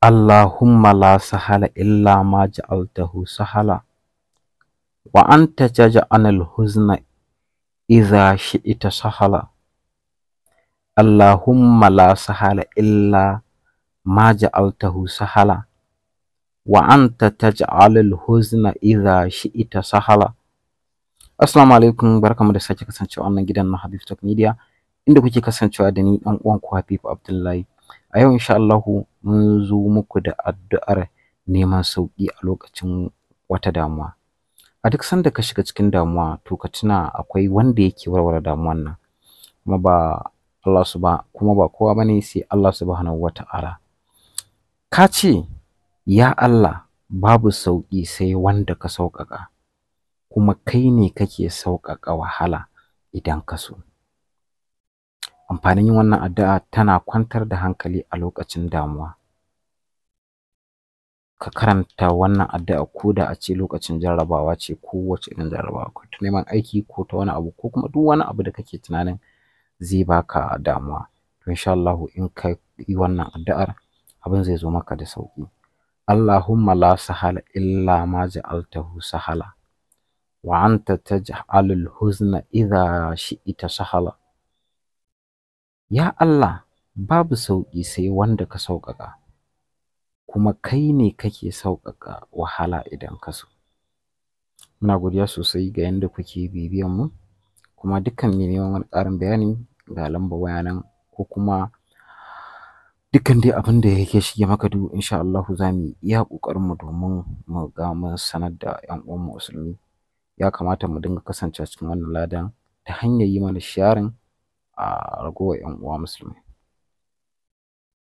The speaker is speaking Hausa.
Allahumma la sahala illa ma ja'altahu sahala wa anta taj'alul huzna idha shi'ta sahala. Allahumma la sahala illa ma ja'altahu sahala wa anta taj'alul huzna idha shi'ta sahala. Assalamu alaikum, barkamu da sake kasancewa wannan gidan na Habib Tech Media, inda kuke kasancewa da ni dan uwan ku Habib Abdullahi. A yau insha Allah mun zo muku da addu'ar neman sauki a lokacin wata damuwa. A duk sanda ka shiga cikin damuwa to ka tuna akwai wanda yake warware damuwan nan, kuma ba kowa bane sai Allah subhanahu wata'ala. Ka ce ya Allah, babu sauki sai wanda ka sauƙaƙa, kuma kai ne kake sauƙaƙa wahala idan ka so. Amfanin yin wannan addu'a tana kwantar da hankali a lokacin damuwa. Ka karanta wannan addu'a ko da a ce lokacin jarrabawa ce, ko wace irin jarrabawa, ko ta neman aiki ko ta wani abu, ko kuma duk wani abu da kake tunanin zai baka damuwa. To insha Allah in ka yi wannan addu'ar abin zai zo maka da sauki. Allahumma la sahala illa ma ja'altahu sahala wa anta taj'alul huzna idha shi'ta sahala. Ya Allah, babu sauki sai wanda ka sauƙaƙa, kuma kai ne kake sauƙaƙa wahala idan ka so. Muna godiya sosai ga yanda kuke bibiyan mu, kuma dukkan mai neman wani ƙarin bayani ga lambar waya nan, ko kuma dukkan dai abin da yake shige maka duhu, insha Allah za mu iya ƙoƙarin mu domin mu ga mun sanar da ƴan uwan mu musulmi. Ya kamata mu dinga kasancewa cikin wannan ladan ta hanyar yi mana sharing a ragowar ƴan uwa musulmi.